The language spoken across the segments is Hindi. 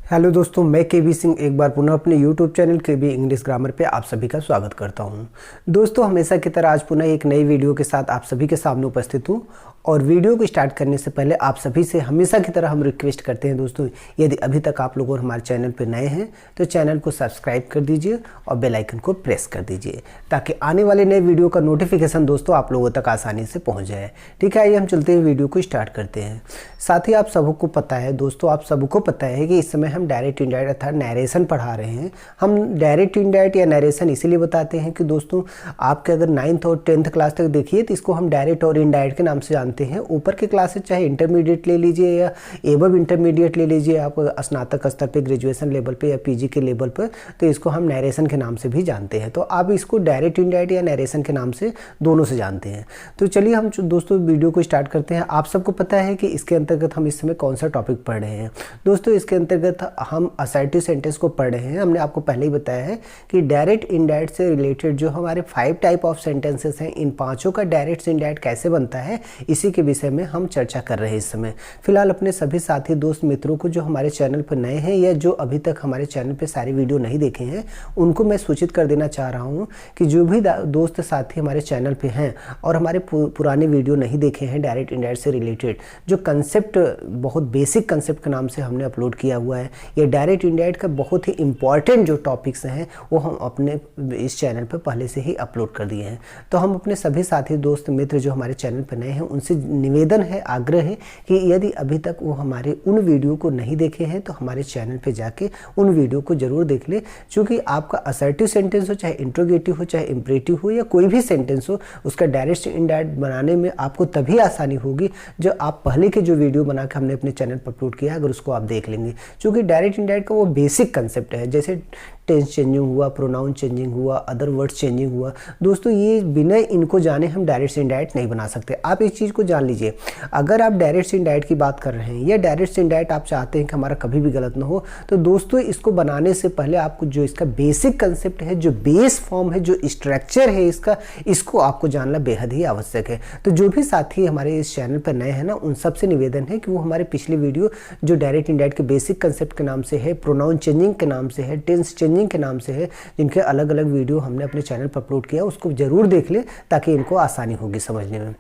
हेलो दोस्तों, मैं केबी सिंह एक बार पुनः अपने यूट्यूब चैनल केबी इंग्लिश ग्रामर पे आप सभी का स्वागत करता हूं। दोस्तों, हमेशा की तरह आज पुनः एक नई वीडियो के साथ आप सभी के सामने उपस्थित हूं। और वीडियो को स्टार्ट करने से पहले आप सभी से हमेशा की तरह हम रिक्वेस्ट करते हैं दोस्तों, यदि अभी तक आप लोग हमारे चैनल पर नए हैं तो चैनल को सब्सक्राइब कर दीजिए और बेल आइकन को प्रेस कर दीजिए ताकि आने वाले नए वीडियो का नोटिफिकेशन दोस्तों आप लोगों तक आसानी से पहुँच जाए। ठीक है, आइए हम चलते हैं वीडियो को स्टार्ट करते हैं। साथ ही आप सबको पता है दोस्तों, आप सबको पता है कि इस समय हम डायरेक्ट इनडायरेक्ट अर्थात नरेशन पढ़ा रहे हैं। हम डायरेक्ट इनडायरेक्ट या नरेशन इसीलिए बताते हैं कि दोस्तों आपके अगर 9th और 10th क्लास तक देखिए तो इसको हम डायरेक्ट और इनडायरेक्ट के नाम से जानते हैं। ऊपर के क्लासेस चाहे इंटरमीडिएट ले लीजिए या एबव इंटरमीडिएट ले लीजिए, आप स्नातक स्तर पे, ग्रेजुएशन लेवल पे या पीजी के लेवल पर, तो इसको हम नरेशन के नाम से भी जानते हैं। तो आप इसको डायरेक्ट इनडायरेक्ट या नरेशन के नाम से दोनों से जानते हैं। तो चलिए हम दोस्तों वीडियो को स्टार्ट करते हैं। आप सबको पता है कि इसके अंतर्गत हम इस समय कौन सा टॉपिक पढ़ रहे हैं। दोस्तों, इसके अंतर्गत हम असर्टिव सेंटेंस को पढ़ रहे हैं। हमने आपको पहले ही बताया है कि डायरेक्ट इनडायरेक्ट से रिलेटेड जो हमारे 5 टाइप ऑफ सेंटेंसेस हैं, इन पांचों का डायरेक्ट से इनडायरेक्ट कैसे बनता है, इसी के विषय में हम चर्चा कर रहे हैं इस समय। फिलहाल अपने सभी साथी दोस्त मित्रों को जो हमारे चैनल पर नए हैं या जो अभी तक हमारे चैनल पर सारी वीडियो नहीं देखे हैं, उनको मैं सूचित कर देना चाह रहा हूँ कि जो भी दोस्त साथी हमारे चैनल पर हैं और हमारे पुराने वीडियो नहीं देखे हैं डायरेक्ट इनडायरेक्ट से रिलेटेड, जो कंसेप्ट बहुत बेसिक कंसेप्ट के नाम से हमने अपलोड किया हुआ है, ये डायरेक्ट इनडायरेक्ट का बहुत ही इंपॉर्टेंट जो टॉपिक्स हैं वो हम अपने इस चैनल पर पहले से ही अपलोड कर दिए हैं। तो हम अपने सभी साथी दोस्त मित्र जो हमारे चैनल पर नए हैं उनसे निवेदन है, आग्रह है कि यदि अभी तक वो हमारे उन वीडियो को नहीं देखे हैं तो हमारे चैनल पर जाके उन वीडियो को जरूर देख ले। चूँकि आपका असर्टिव सेंटेंस हो, चाहे इंट्रोगेटिव हो, चाहे इम्परेटिव हो या कोई भी सेंटेंस हो, उसका डायरेक्ट इनडायरेक्ट बनाने में आपको तभी आसानी होगी जो आप पहले के जो वीडियो बना के हमने अपने चैनल पर अपलोड किया है अगर उसको आप देख लेंगे। क्योंकि डायरेक्ट इनडायरेक्ट का वो बेसिक कंसेप्ट है, जैसे टेंस चेंजिंग हुआ, प्रोनाउन चेंजिंग हुआ, अदर वर्ड्स चेंजिंग हुआ। दोस्तों, ये बिना इनको जाने हम डायरेक्ट से इनडायरेक्ट नहीं बना सकते। आप इस चीज़ को जान लीजिए, अगर आप डायरेक्ट से इनडायरेक्ट की बात कर रहे हैं या डायरेक्ट से इनडायरेक्ट आप चाहते हैं कि हमारा कभी भी गलत ना हो, तो दोस्तों इसको बनाने से पहले आपको जो इसका बेसिक कंसेप्ट है, जो बेस फॉर्म है, जो स्ट्रक्चर है इसका, इसको आपको जानना बेहद ही आवश्यक है। तो जो भी साथी हमारे इस चैनल पर नए हैं ना, उन सबसे निवेदन है कि वो हमारे पिछले वीडियो जो डायरेक्ट इनडायरेक्ट के बेसिक कंसेप्ट के नाम से है, प्रोनाउन चेंजिंग के नाम से है, टेंस चेंजिंग के नाम से है, जिनके अलग अलग वीडियो हमने अपने चैनल पर अपलोड किया, उसको जरूर देख ले ताकि इनको आसानी होगी समझने में।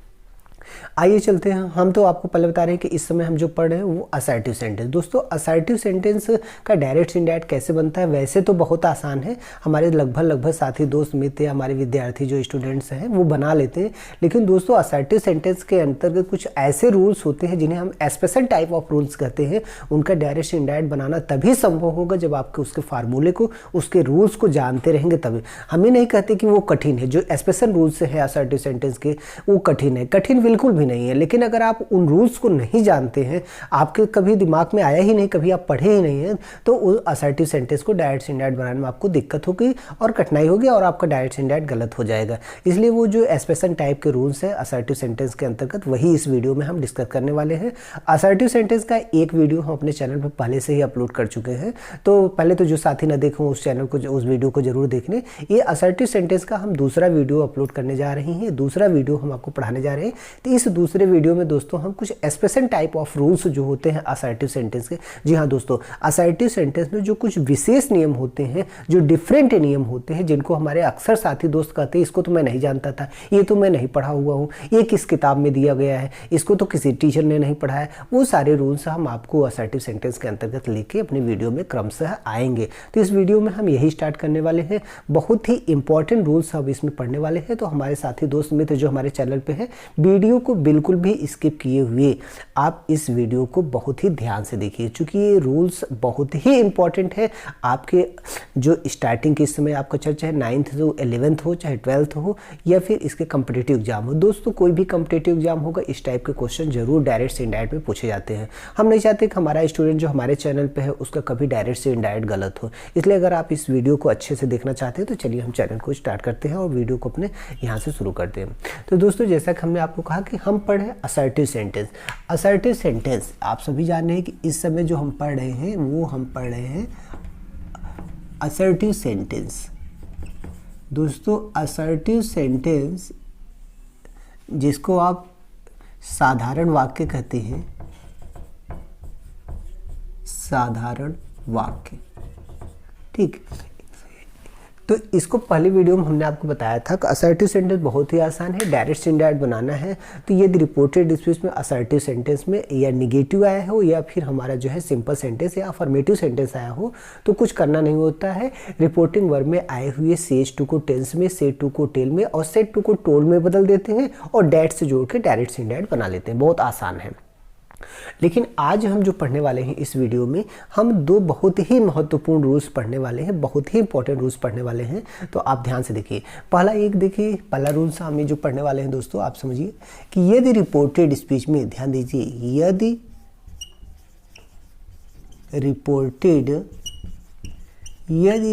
आइए चलते हैं। हम तो आपको पहले बता रहे हैं कि इस समय हम जो पढ़ रहे हैं वो असर्टिव सेंटेंस। दोस्तों, असर्टिव सेंटेंस का डायरेक्ट इनडायरेक्ट कैसे बनता है, वैसे तो बहुत आसान है, हमारे लगभग साथी दोस्त मित्र या हमारे विद्यार्थी जो स्टूडेंट्स हैं वो बना लेते हैं। लेकिन दोस्तों, असर्टिव सेंटेंस के अंतर्गत कुछ ऐसे रूल्स होते हैं जिन्हें हम स्पेशल टाइप ऑफ रूल्स कहते हैं। उनका डायरेक्ट इनडायरेक्ट बनाना तभी संभव होगा जब आपके उसके फार्मूले को, उसके रूल्स को जानते रहेंगे तभी। हम ही नहीं कहते कि वो कठिन है, जो स्पेशल रूल्स है असर्टिव सेंटेंस के वो कठिन है, कठिन बिल्कुल भी नहीं है। लेकिन अगर आप उन रूल्स को नहीं जानते हैं, आपके कभी दिमाग में आया ही नहीं, कभी आप पढ़े ही नहीं हैं, तो उस असर्टिव सेंटेंस को डायरेक्ट इनडायरेक्ट बनाने में आपको दिक्कत होगी और कठिनाई होगी और आपका डायरेक्ट इनडायरेक्ट गलत हो जाएगा। इसलिए वो जो स्पेशल टाइप के रूल्स है असर्टिव सेंटेंस के अंतर्गत, वही इस वीडियो में हम डिस्कस करने वाले हैं। असर्टिव सेंटेंस का एक वीडियो हम अपने चैनल पर पहले से ही अपलोड कर चुके हैं, तो पहले तो जो साथी न देखें उस चैनल को, उस वीडियो को जरूर देख लें। ये असर्टिव सेंटेंस का हम दूसरा वीडियो अपलोड करने जा रहे हैं, दूसरा वीडियो हम आपको पढ़ाने जा रहे हैं। तो इस दूसरे वीडियो में दोस्तों हम कुछ स्पेशल टाइप ऑफ रूल्स जो होते हैं असर्टिव सेंटेंस के, जी हाँ दोस्तों, असर्टिव सेंटेंस में जो कुछ विशेष नियम होते हैं, जो डिफरेंट नियम होते हैं, जिनको हमारे अक्सर साथी दोस्त कहते हैं इसको तो मैं नहीं जानता था, ये तो मैं नहीं पढ़ा हुआ हूँ, ये किस किताब में दिया गया है, इसको तो किसी टीचर ने नहीं पढ़ाया, वो सारे रूल्स हम आपको असर्टिव सेंटेंस के अंतर्गत लेके अपनी वीडियो में क्रमशः आएंगे। तो इस वीडियो में हम यही स्टार्ट करने वाले हैं, बहुत ही इंपॉर्टेंट रूल्स हम इसमें पढ़ने वाले हैं। तो हमारे साथी दोस्त मित्र जो हमारे चैनल पर है, वीडियो को बिल्कुल भी स्किप किए हुए आप इस वीडियो को बहुत ही ध्यान से देखिए, क्योंकि ये रूल्स बहुत ही इंपॉर्टेंट है आपके जो स्टार्टिंग के समय आपका चाहे 9th हो, 11th हो, चाहे 12th हो या फिर इसके कॉम्पिटिटिव एग्जाम हो। दोस्तों, कोई भी कॉम्पिटिटिव एग्जाम होगा, इस टाइप के क्वेश्चन जरूर डायरेक्ट से इनडायरेक्ट में पूछे जाते हैं। हम नहीं चाहते कि हमारा स्टूडेंट जो हमारे चैनल पर है उसका कभी डायरेक्ट से इनडायरेक्ट गलत हो। इसलिए अगर आप इस वीडियो को अच्छे से देखना चाहते हैं तो चलिए हम चैनल को स्टार्ट करते हैं और वीडियो को अपने यहाँ से शुरू करते हैं। तो दोस्तों, जैसा कि हमने आपको कहा कि हम पढ़े असर्टिव सेंटेंस। असर्टिव सेंटेंस आप सभी जान रहे हैं कि इस समय जो हम पढ़ रहे हैं वो हम पढ़ रहे हैं असर्टिव सेंटेंस। दोस्तों, असर्टिव सेंटेंस जिसको आप साधारण वाक्य कहते हैं, साधारण वाक्य। ठीक, तो इसको पहले वीडियो में हमने आपको बताया था कि असर्टिव सेंटेंस बहुत ही आसान है, डायरेक्ट से इनडायरेक्ट बनाना है। तो यदि रिपोर्टेड स्पीच में असर्टिव सेंटेंस में या निगेटिव आया हो या फिर हमारा जो है सिंपल सेंटेंस या अफर्मेटिव सेंटेंस आया हो तो कुछ करना नहीं होता है। रिपोर्टिंग वर्ब में आए हुए सेज टू को टेंस में, सेड टू को टेल में और सेड टू को टोल में बदल देते हैं और डैट से जोड़ के डायरेक्ट से इनडायरेक्ट बना लेते हैं। बहुत आसान है। लेकिन आज हम जो पढ़ने वाले हैं इस वीडियो में, हम दो बहुत ही महत्वपूर्ण रूल्स पढ़ने वाले हैं, बहुत ही इंपॉर्टेंट रूल्स पढ़ने वाले हैं। तो आप ध्यान से देखिए। पहला रूल्स हमें जो पढ़ने वाले हैं दोस्तों, आप समझिए कि यदि रिपोर्टेड स्पीच में, ध्यान दीजिए, यदि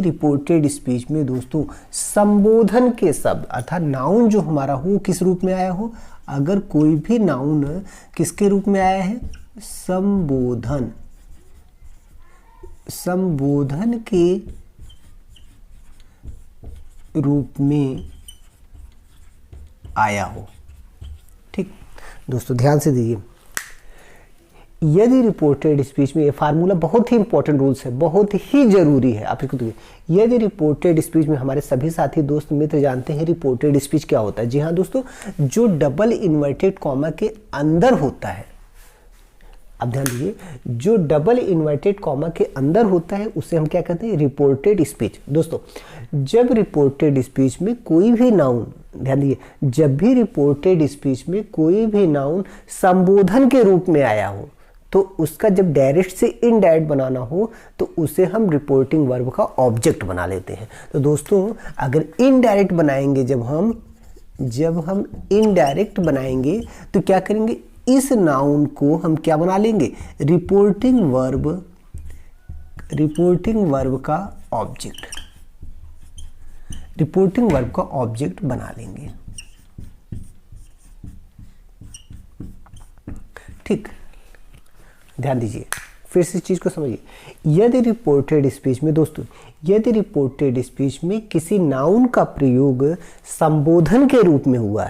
रिपोर्टेड स्पीच में दोस्तों संबोधन के शब्द अर्थात नाउन जो हमारा हो किस रूप में आया हो, अगर कोई भी नाउन किसके रूप में आया है, संबोधन के रूप में आया हो। ठीक दोस्तों, ध्यान से दीजिए। यदि रिपोर्टेड स्पीच में, ये फार्मूला बहुत ही इंपॉर्टेंट रूल्स है, बहुत ही जरूरी है। आप इसको देखिए, यदि रिपोर्टेड स्पीच में, हमारे सभी साथी दोस्त मित्र जानते हैं रिपोर्टेड स्पीच क्या होता है। जी हाँ दोस्तों, जो डबल इन्वर्टेड कॉमा के अंदर होता है, अब ध्यान दीजिए, जो डबल इन्वर्टेड कॉमा के अंदर होता है उसे हम क्या कहते हैं, रिपोर्टेड स्पीच। दोस्तों जब रिपोर्टेड स्पीच में कोई भी नाउन, ध्यान दीजिए, जब भी रिपोर्टेड स्पीच में कोई भी नाउन संबोधन के रूप में आया हो तो उसका जब डायरेक्ट से इनडायरेक्ट बनाना हो तो उसे हम रिपोर्टिंग वर्ब का ऑब्जेक्ट बना लेते हैं। तो दोस्तों अगर इनडायरेक्ट बनाएंगे, जब हम इनडायरेक्ट बनाएंगे तो क्या करेंगे, इस नाउन को हम क्या बना लेंगे, रिपोर्टिंग वर्ब का ऑब्जेक्ट बना लेंगे। ठीक, ध्यान दीजिए, फिर से इस चीज को समझिए। यदि रिपोर्टेड स्पीच में दोस्तों, यदि रिपोर्टेड स्पीच में किसी नाउन का प्रयोग संबोधन के रूप में हुआ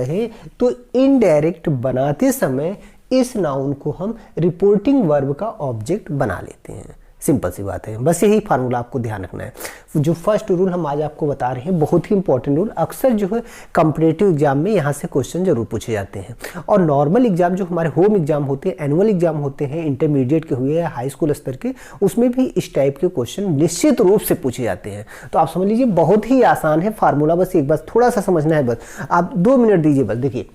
है, तो इनडायरेक्ट बनाते समय इस नाउन को हम रिपोर्टिंग वर्ब का ऑब्जेक्ट बना लेते हैं। सिंपल सी बात है, बस यही फार्मूला आपको ध्यान रखना है। जो फर्स्ट रूल हम आज आपको बता रहे हैं, बहुत ही इंपॉर्टेंट रूल, अक्सर जो है कॉम्पिटिटिव एग्जाम में यहाँ से क्वेश्चन जरूर पूछे जाते हैं। और नॉर्मल एग्जाम जो हमारे होम एग्जाम होते हैं, एनुअल एग्जाम होते हैं, इंटरमीडिएट के हुए या हाई स्कूल स्तर के, उसमें भी इस टाइप के क्वेश्चन निश्चित रूप से पूछे जाते हैं। तो आप समझ लीजिए, बहुत ही आसान है फार्मूला, बस एक बार थोड़ा सा समझना है। बस आप 2 मिनट दीजिए। बस देखिए,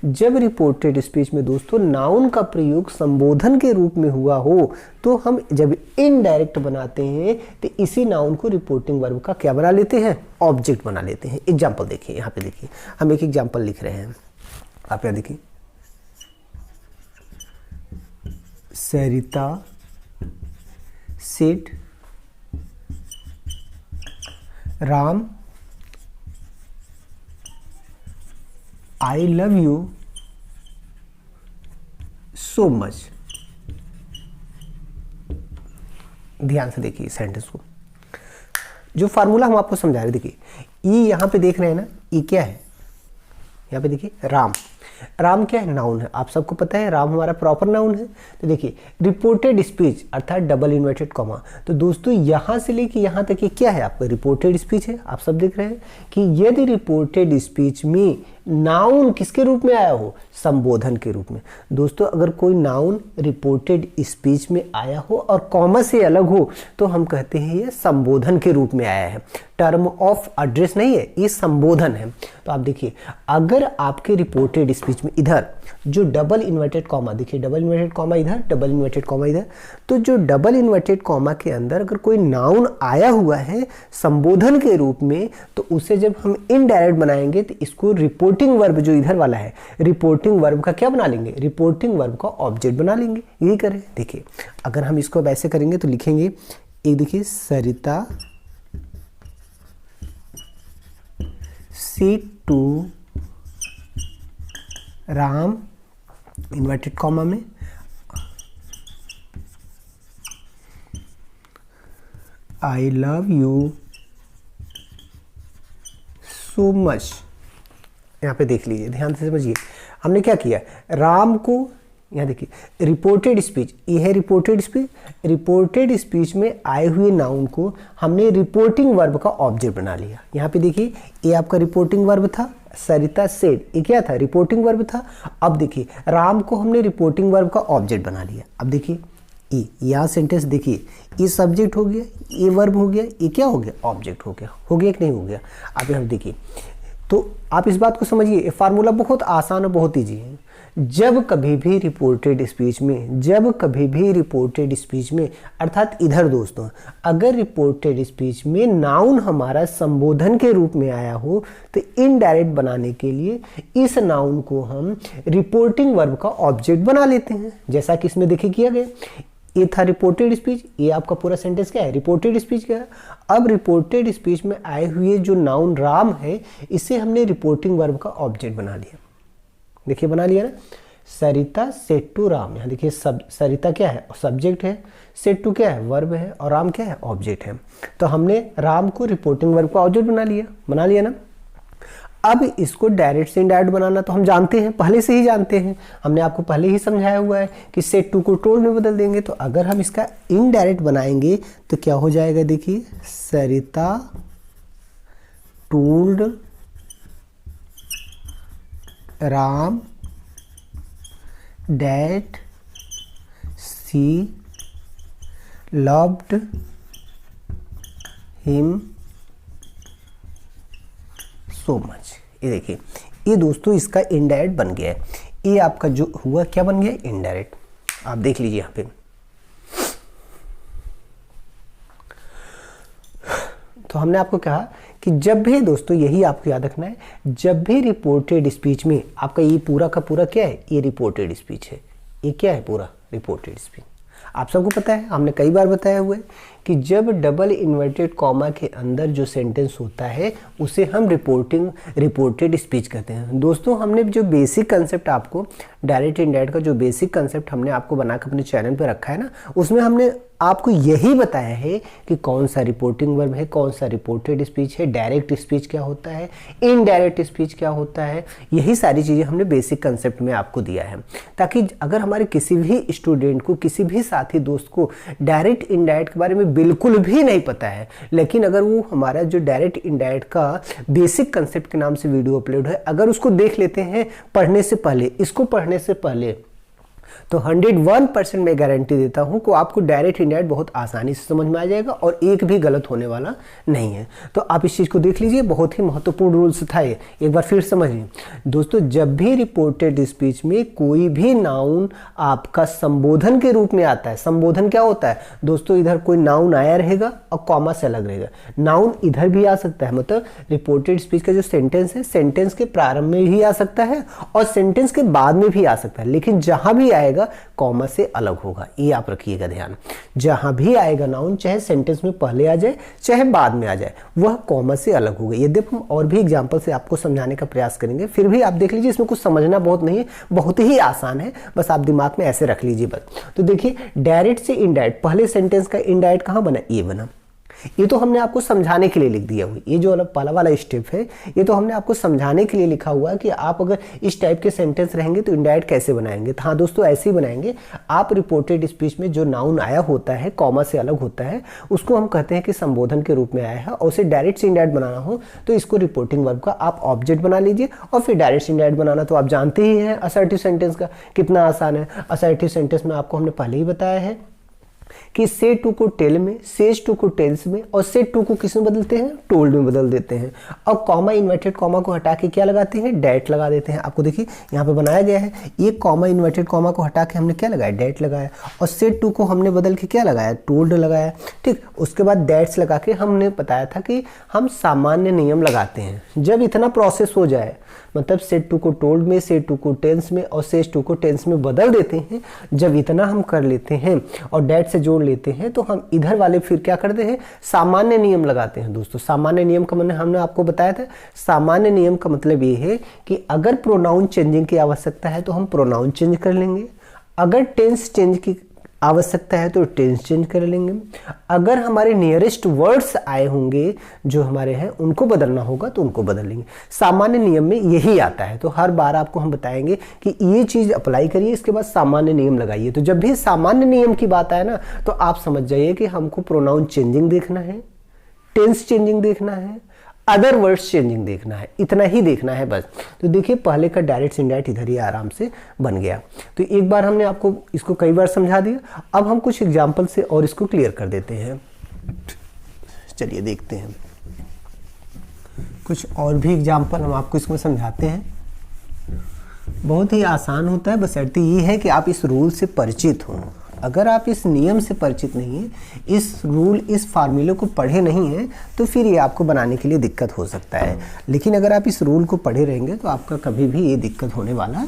जब रिपोर्टेड स्पीच में दोस्तों नाउन का प्रयोग संबोधन के रूप में हुआ हो तो हम जब इनडायरेक्ट बनाते हैं तो इसी नाउन को रिपोर्टिंग वर्ब का क्या बना लेते हैं, ऑब्जेक्ट बना लेते हैं। एग्जांपल देखिए, यहाँ पे देखिए, हम एक एग्जांपल लिख रहे हैं। आप यहाँ देखिए, Sarita said Ram I love you so much. ध्यान से देखिए सेंटेंस को, जो फार्मूला हम आपको समझा रहे, देखिए ई यहां पे देख रहे हैं ना, ई क्या है, यहाँ पे देखिए राम क्या है, नाउन है। आप सबको पता है राम हमारा प्रॉपर नाउन है। तो देखिए रिपोर्टेड स्पीच अर्थात डबल इन्वर्टेड कॉमा, तो दोस्तों यहां से लेके यहां तक ये क्या है, आपका रिपोर्टेड स्पीच है। आप सब देख रहे हैं कि यदि रिपोर्टेड स्पीच में नाउन किसके रूप में आया हो, संबोधन के रूप में। दोस्तों अगर कोई नाउन रिपोर्टेड स्पीच में आया हो और कॉमा से अलग हो तो हम कहते हैं ये संबोधन के रूप में आया है, टर्म ऑफ एड्रेस नहीं है, ये संबोधन है। तो आप देखिए, अगर आपके रिपोर्टेड स्पीच में इधर जो डबल इन्वर्टेड कॉमा, देखिए डबल इन्वर्टेड कॉमा इधर, डबल इन्वर्टेड कॉमा इधर, तो जो डबल इन्वर्टेड कॉमा के अंदर अगर कोई नाउन आया हुआ है संबोधन के रूप में, तो उसे जब हम इनडायरेक्ट बनाएंगे तो इसको रिपोर्टिंग वर्ब जो इधर वाला है, रिपोर्टिंग वर्ब का क्या बना लेंगे, रिपोर्टिंग वर्ब का ऑब्जेक्ट बना लेंगे। यही करें। देखिए अगर हम इसको वैसे करेंगे तो लिखेंगे, एक देखिए Sarita said to Ram inverted comma में I love you so much. यहाँ पे देख लीजिए, ध्यान से समझिए, हमने क्या किया, राम को यहाँ देखिए रिपोर्टेड स्पीच, ये है रिपोर्टेड स्पीच। रिपोर्टेड स्पीच में आए हुए नाउन को हमने रिपोर्टिंग वर्ब का ऑब्जेक्ट बना लिया। यहाँ पे देखिए ये आपका रिपोर्टिंग वर्ब था, सरिता सेड, ये क्या था, रिपोर्टिंग वर्ब था। अब देखिए राम को हमने रिपोर्टिंग वर्ब का ऑब्जेक्ट बना लिया। अब देखिए यहाँ सेंटेंस देखिए, ये सब्जेक्ट हो गया, ये वर्ब हो गया, ये क्या हो गया, ऑब्जेक्ट हो गया। हो गया कि नहीं हो गया? अब यहाँ देखिए, तो आप इस बात को समझिए, ये फार्मूला बहुत आसान और बहुत ईजी है। जब कभी भी रिपोर्टेड स्पीच में, जब कभी भी रिपोर्टेड स्पीच में, अर्थात इधर दोस्तों, अगर रिपोर्टेड स्पीच में नाउन हमारा संबोधन के रूप में आया हो तो इनडायरेक्ट बनाने के लिए इस नाउन को हम रिपोर्टिंग वर्ब का ऑब्जेक्ट बना लेते हैं, जैसा कि इसमें देखिए किया गया। ये था रिपोर्टेड स्पीच, ये आपका पूरा सेंटेंस क्या है, रिपोर्टेड स्पीच क्या है। अब रिपोर्टेड स्पीच में आए हुए जो नाउन राम है, इसे हमने रिपोर्टिंग वर्ब का ऑब्जेक्ट बना लिया। देखिए बना लिया ना, सरिता सेड टू राम। यहाँ देखिए सरिता क्या है, सब्जेक्ट है, सेड टू क्या है, वर्ब है, और राम क्या है, ऑब्जेक्ट है। तो हमने राम को रिपोर्टिंग वर्ब का ऑब्जेक्ट बना लिया ना। अब इसको डायरेक्ट से इनडायरेक्ट बनाना तो हम जानते हैं, पहले से ही जानते हैं, हमने आपको पहले ही समझाया हुआ है कि सेड टू को टोल्ड में बदल देंगे। तो अगर हम इसका इनडायरेक्ट बनाएंगे तो क्या हो जाएगा, देखिए Sarita told Ram that she loved him so much। ये देखिए, ये दोस्तों इसका इनडायरेक्ट बन गया है। ये आपका जो हुआ क्या बन गया, इनडायरेक्ट। आप देख लीजिए यहाँ पे, तो हमने आपको कहा कि जब भी दोस्तों, यही आपको याद रखना है, जब भी रिपोर्टेड स्पीच में आपका ये पूरा का पूरा क्या है, ये रिपोर्टेड स्पीच है। ये क्या है, पूरा रिपोर्टेड स्पीच। आप सबको पता है, हमने कई बार बताया हुआ है कि जब डबल इन्वर्टेड कॉमा के अंदर जो सेंटेंस होता है उसे हम रिपोर्टेड स्पीच कहते हैं। दोस्तों हमने जो बेसिक कंसेप्ट आपको डायरेक्ट इनडायरेक्ट का जो बेसिक कंसेप्ट हमने आपको बनाकर अपने चैनल पर रखा है ना, उसमें हमने आपको यही बताया है कि कौन सा रिपोर्टिंग वर्ब है, कौन सा रिपोर्टेड स्पीच है, डायरेक्ट स्पीच क्या होता है, इनडायरेक्ट स्पीच क्या होता है। यही सारी चीज़ें हमने बेसिक कंसेप्ट में आपको दिया है, ताकि अगर हमारे किसी भी स्टूडेंट को, किसी भी साथी दोस्त को डायरेक्ट इनडायरेक्ट के बारे में बिल्कुल भी नहीं पता है, लेकिन अगर वो हमारा जो डायरेक्ट इनडायरेक्ट का बेसिक कंसेप्ट के नाम से वीडियो अपलोड है, अगर उसको देख लेते हैं पढ़ने से पहले, इसको पढ़ने से पहले, तो 101% मैं गारंटी देता हूं कि आपको डायरेक्ट इनडायरेक्ट बहुत आसानी से समझ में आ जाएगा और एक भी गलत होने वाला नहीं है। तो आप इस चीज़ को देख लीजिए, बहुत ही महत्वपूर्ण रूल्स था ये, एक बार फिर समझिए दोस्तों। जब भी रिपोर्टेड स्पीच में कोई भी नाउन आपका संबोधन के रूप में आता है, संबोधन क्या होता है दोस्तों, इधर कोई नाउन आया रहेगा और कॉमा से अलग रहेगा। नाउन इधर भी आ सकता है, मतलब रिपोर्टेड स्पीच का जो सेंटेंस है, सेंटेंस के प्रारंभ में भी आ सकता है और सेंटेंस के बाद में भी आ सकता है, लेकिन जहां भी आएगा कॉमा से अलग होगा। ये आप रखिएगा ध्यान, जहां भी आएगा नाउन, चाहे सेंटेंस में पहले आ जाए चाहे बाद में आ जाए, वह कॉमा से अलग होगा। यदि हम और भी एग्जांपल से आपको समझाने का प्रयास करेंगे, फिर भी आप देख लीजिए, इसमें कुछ समझना बहुत नहीं है, बहुत ही आसान है, बस आप दिमाग में ऐसे रख लीजिए बस। तो देखिए डायरेक्ट से इनडायरेक्ट, पहले सेंटेंस का इनडायरेक्ट कहां बना, ये बना। ये तो हमने आपको समझाने के लिए लिख दिया हुआ, ये जो पहला वाला स्टेप है ये तो हमने आपको समझाने के लिए लिखा हुआ है कि आप अगर इस टाइप के सेंटेंस रहेंगे तो इनडायरेक्ट कैसे बनाएंगे। तो हाँ दोस्तों, ऐसे ही बनाएंगे। आप रिपोर्टेड स्पीच में जो नाउन आया होता है, कॉमा से अलग होता है, उसको हम कहते हैं कि संबोधन के रूप में आया है, और उसे डायरेक्ट से इनडायरेक्ट बनाना हो तो इसको रिपोर्टिंग वर्ब का आप ऑब्जेक्ट बना लीजिए। और फिर डायरेक्ट से इनडायरेक्ट बनाना तो आप जानते ही हैं असर्टिव सेंटेंस का कितना आसान है। असर्टिव सेंटेंस में आपको हमने पहले ही बताया है कि से टू को टेल में, सेज टू को टेल्स में, और से टू को किस में बदलते हैं, टोल्ड में बदल देते हैं। और कॉमा, इन्वर्टेड कॉमा को हटा के क्या लगाते हैं, डैट लगा देते हैं। आपको देखिए यहाँ पे बनाया गया है, ये कॉमा, इन्वर्टेड कॉमा को हटा के हमने क्या लगाया, डैट लगाया, और से टू को हमने बदल के क्या लगाया, टोल्ड लगाया। ठीक, उसके बाद डैट्स लगा के हमने बताया था कि हम सामान्य नियम लगाते हैं। जब इतना प्रोसेस हो जाए, मतलब से टू को टोल्ड में, से टू को टेंस में, और सेज टू को टेंस में बदल देते हैं, जब इतना हम कर लेते हैं और डैट से जोड़ लेते हैं, तो हम इधर वाले फिर क्या करते हैं, सामान्य नियम लगाते हैं। दोस्तों सामान्य नियम का मतलब हमने आपको बताया था, सामान्य नियम का मतलब ये है कि अगर प्रोनाउन चेंजिंग की आवश्यकता है तो हम प्रोनाउन चेंज कर लेंगे, अगर टेंस चेंज की आवश्यकता है तो टेंस चेंज कर लेंगे। अगर हमारे नियरेस्ट वर्ड्स आए होंगे जो हमारे हैं उनको बदलना होगा तो उनको बदल लेंगे। सामान्य नियम में यही आता है, तो हर बार आपको हम बताएंगे कि ये चीज़ अप्लाई करिए, इसके बाद सामान्य नियम लगाइए। तो जब भी सामान्य नियम की बात आए ना तो आप समझ जाइए कि हमको प्रोनाउन चेंजिंग देखना है, टेंस चेंजिंग देखना है, अदर वर्ड्स चेंजिंग देखना है, इतना ही देखना है बस। तो देखिए पहले का डायरेक्ट इनडायरेक्ट इधर ही आराम से बन गया। तो एक बार हमने आपको इसको कई बार समझा दिया, अब हम कुछ एग्जाम्पल से और इसको क्लियर कर देते हैं। चलिए देखते हैं कुछ और भी एग्जाम्पल हम आपको इसमें समझाते हैं। बहुत ही आसान होता है, बस शर्त ये है कि आप इस रूल से परिचित हों। अगर आप इस नियम से परिचित नहीं हैं, इस रूल इस फार्मूले को पढ़े नहीं हैं, तो फिर ये आपको बनाने के लिए दिक्कत हो सकता है। लेकिन अगर आप इस रूल को पढ़े रहेंगे तो आपका कभी भी ये दिक्कत होने वाला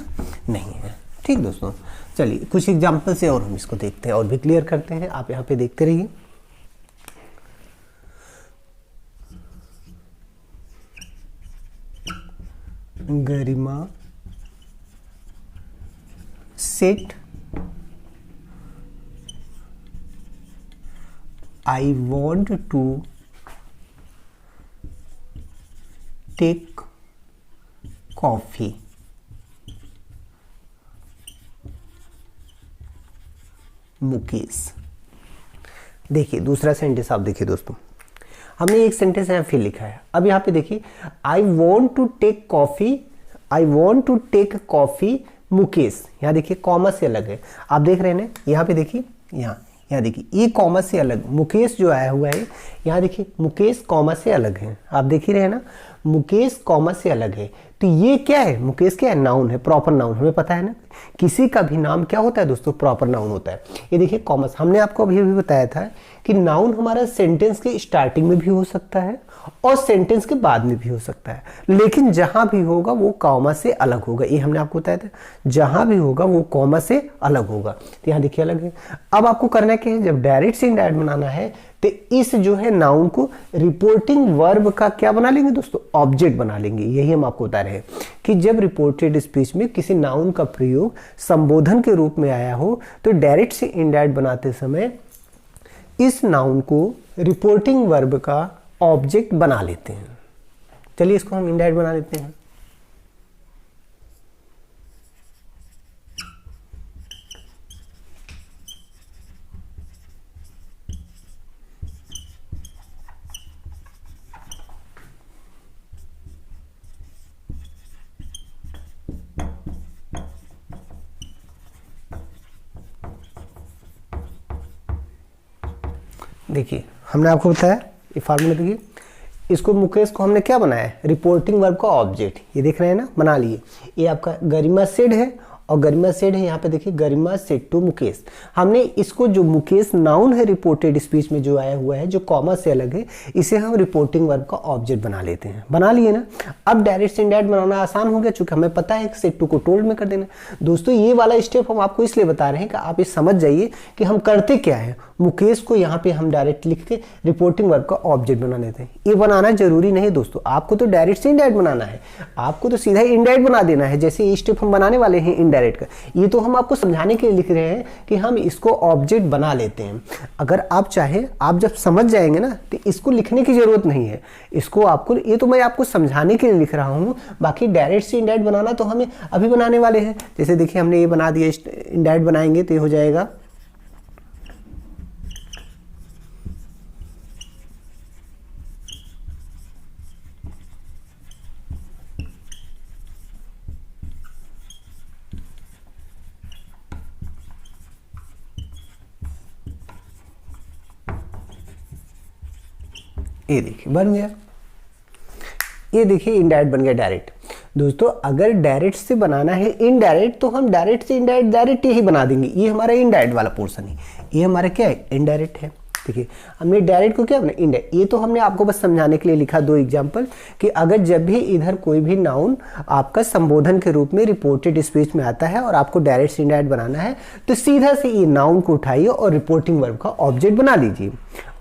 नहीं है। ठीक दोस्तों, चलिए कुछ एग्जाम्पल से और हम इसको देखते हैं और भी क्लियर करते हैं। आप यहाँ पे देखते रहिए। Garima said I want to take coffee. Mukesh. देखिए दूसरा सेंटेंस आप देखिए दोस्तों, हमने एक सेंटेंस यहाँ फिर लिखा है। अब यहाँ पे देखिए I want to take coffee, I want to take coffee Mukesh. यहाँ देखिए कॉमा से अलग है, आप देख रहे हैं ना। यहाँ पे देखिए, यहाँ देखिए ये कॉमा से अलग, मुकेश जो आया हुआ है यहाँ देखिए मुकेश कॉमा से अलग है। आप देख ही रहे हैं ना, मुकेश कॉमा से अलग है। तो ये क्या है, मुकेश क्या है, नाउन है, प्रॉपर नाउन। हमें पता है ना किसी का भी नाम क्या होता है दोस्तों, प्रॉपर नाउन होता है। ये देखिए कॉमा, हमने आपको अभी भी बताया था कि नाउन हमारा सेंटेंस के स्टार्टिंग में भी हो सकता है और सेंटेंस के बाद में भी हो सकता है, लेकिन जहां भी होगा वो कॉमा से अलग होगा। ये हमने आपको बताया था, जहां भी होगा वो कॉमा से अलग होगा। तो यहाँ देखिए अलग है। अब आपको करना क्या है, जब डायरेक्ट से इनडायरेक्ट बनाना है तो इस जो है नाउन को रिपोर्टिंग वर्ब का क्या बना लेंगे दोस्तों, ऑब्जेक्ट बना लेंगे। यही हम आपको बता रहे हैं कि जब रिपोर्टेड स्पीच में किसी नाउन का प्रयोग संबोधन के रूप में आया हो तो डायरेक्ट से इनडायरेक्ट बनाते समय इस नाउन को रिपोर्टिंग वर्ब का ऑब्जेक्ट बना लेते हैं। चलिए इसको हम इनडायरेक्ट बना लेते हैं। देखिए हमने आपको बताया ये फार्मूला, देखिए इसको मुकेश को हमने क्या बनाया है, रिपोर्टिंग वर्ब का ऑब्जेक्ट। ये देख रहे हैं ना, बना लिए। ये आपका गरिमा सेड है और गरिमा सेड है यहाँ पे देखिए गरिमा सेड टू मुकेश। हमने इसको जो मुकेश नाउन है रिपोर्टेड स्पीच में जो आया हुआ है, जो कॉमा से अलग है, इसे हम रिपोर्टिंग वर्ब का ऑब्जेक्ट बना लेते हैं। बना लिए ना। अब डायरेक्ट से इनडायरेक्ट बनाना आसान हो गया, चूंकि हमें पता है कि सेड टू को टोल्ड में कर देना। दोस्तों ये वाला स्टेप हम आपको इसलिए बता रहे हैं कि आप ये समझ जाइए कि हम करते क्या है। मुकेश को यहाँ पे हम डायरेक्ट लिख के रिपोर्टिंग वर्ब का ऑब्जेक्ट बना लेते हैं। ये बनाना जरूरी नहीं दोस्तों, आपको तो डायरेक्ट से इनडायरेक्ट बनाना है, आपको तो सीधा ही इनडायरेक्ट बना देना है। जैसे ये स्टेप हम बनाने वाले हैं इनडायरेक्ट का, ये तो हम आपको समझाने के लिए लिख रहे हैं कि हम इसको ऑब्जेक्ट बना लेते हैं। अगर आप चाहे, आप जब समझ जाएंगे ना तो इसको लिखने की जरूरत नहीं है। इसको आपको, ये तो मैं आपको समझाने के लिए लिख रहा हूँ, बाकी डायरेक्ट से इनडायरेक्ट बनाना तो हमें अभी बनाने वाले हैं। जैसे देखिए हमने ये बना दिया, इनडायरेक्ट बनाएंगे तो ये हो जाएगा ये देखिए बन गया। ये देखिए इनडायरेक्ट बन गया डायरेक्ट। दोस्तों अगर डायरेक्ट से बनाना है इनडायरेक्ट तो हम डायरेक्ट से इनडायरेक्ट डायरेक्ट ही बना देंगे। ये हमारा इनडायरेक्ट वाला पोर्शन है, ये हमारा क्या है, इनडायरेक्ट है। देखिए हमने डायरेक्ट को क्या बना, इनडायरेक्ट। ये तो हमने आपको बस समझाने के लिए लिखा दो एग्जांपल कि अगर जब भी इधर कोई भी नाउन आपका संबोधन के रूप में रिपोर्टेड स्पीच में आता है और आपको डायरेक्ट से इनडायरेक्ट बनाना है तो सीधा से ये नाउन को उठाइए और रिपोर्टिंग वर्ब का ऑब्जेक्ट बना लीजिए।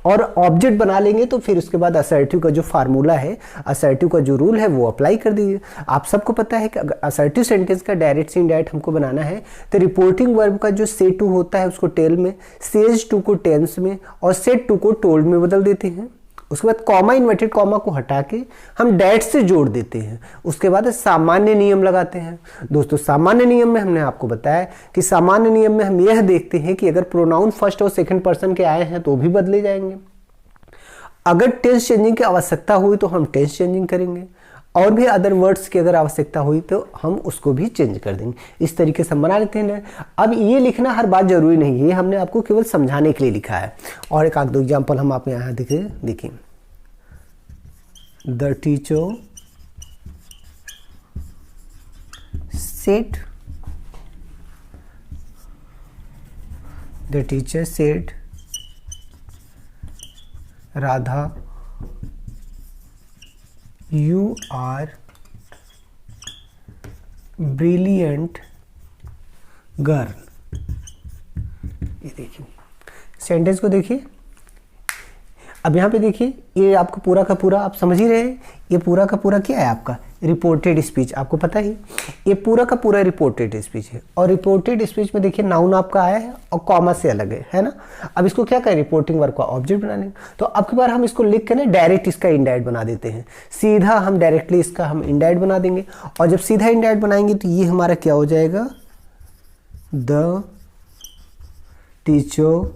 और ऑब्जेक्ट बना लेंगे तो फिर उसके बाद असर्टिव का जो फार्मूला है, असर्टिव का जो रूल है वो अप्लाई कर दीजिए। आप सबको पता है कि अगर असर्टिव सेंटेंस का डायरेक्ट से इनडायरेक्ट हमको बनाना है तो रिपोर्टिंग वर्ब का जो से टू होता है उसको टेल में, सेज टू को टेंस में और सेड टू को टोल्ड में बदल देते हैं। उसके बाद कॉमा, इन्वर्टेड कॉमा को हटा के हम डैट से जोड़ देते हैं। उसके बाद सामान्य नियम लगाते हैं। दोस्तों सामान्य नियम में हमने आपको बताया कि सामान्य नियम में हम यह देखते हैं कि अगर प्रोनाउन फर्स्ट और सेकंड पर्सन के आए हैं तो भी बदले जाएंगे। अगर टेंस चेंजिंग की आवश्यकता हुई तो हम टेंस चेंजिंग करेंगे, और भी अदर वर्ड्स की अगर आवश्यकता हुई तो हम उसको भी चेंज कर देंगे। इस तरीके से हम बना लेते हैं। अब ये लिखना हर बात जरूरी नहीं है, ये हमने आपको केवल समझाने के लिए लिखा है। और एक आध दो एग्जाम्पल हम आप यहाँ देखिए। The teacher said Radha you are brilliant girl. ये देखिए सेंटेंस को देखिए। अब यहाँ पे देखिए, ये आपको पूरा का पूरा आप समझ ही रहे हैं, ये पूरा का पूरा क्या है आपका रिपोर्टेड स्पीच। आपको पता ही ये पूरा का पूरा रिपोर्टेड स्पीच है। और रिपोर्टेड स्पीच में देखिए नाउन आपका आया है और कॉमा से अलग है ना। अब इसको क्या करें, रिपोर्टिंग वर्ब का ऑब्जेक्ट बनाने। तो अब की बार हम इसको लिख के ना डायरेक्ट इसका इनडायरेक्ट बना देते हैं। सीधा हम डायरेक्टली इसका हम इनडायरेक्ट बना देंगे। और जब सीधा इनडायरेक्ट बनाएंगे तो ये हमारा क्या हो जाएगा, the teacher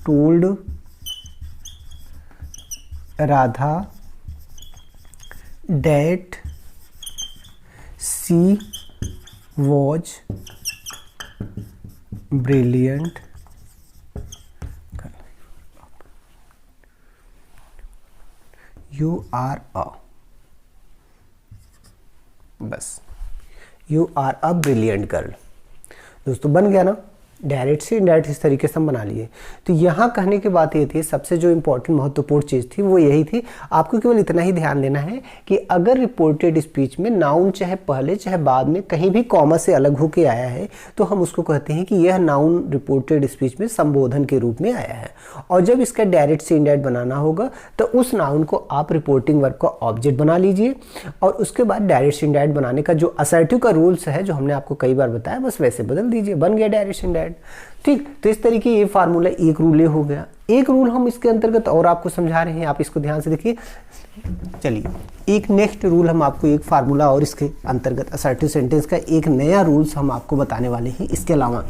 told Radha that she was brilliant। You are a, बस you are a brilliant girl। दोस्तों बन गया ना, डायरेक्ट से इनडायरेक्ट इस तरीके से हम बना लिए। तो यहाँ कहने की बात ये थी, सबसे जो इम्पोर्टेंट महत्वपूर्ण चीज़ थी वो यही थी। आपको केवल इतना ही ध्यान देना है कि अगर रिपोर्टेड स्पीच में नाउन चाहे पहले चाहे बाद में कहीं भी कॉमा से अलग होके आया है तो हम उसको कहते हैं कि यह नाउन रिपोर्टेड स्पीच में संबोधन के रूप में आया है। और जब इसका डायरेक्ट से इनडायरेक्ट बनाना होगा तो उस नाउन को आप रिपोर्टिंग वर्ब का ऑब्जेक्ट बना लीजिए। और उसके बाद डायरेक्ट से इनडायरेक्ट बनाने का जो असर्टिव का रूल्स है, जो हमने आपको कई बार बताया, बस वैसे बदल दीजिए, बन गया डायरेक्ट से इनडायरेक्ट। ठीक, तो इस तरीके ये फार्मूला एक रूल हो गया। एक रूल हम इसके अंतर्गत और आपको समझा रहे हैं, आप इसको ध्यान से देखिए। चलिए एक नेक्स्ट रूल हम आपको, एक फार्मूला और इसके अंतर्गत असर्टिव सेंटेंस का एक नया रूल्स हम आपको बताने वाले हैं। इसके अलावा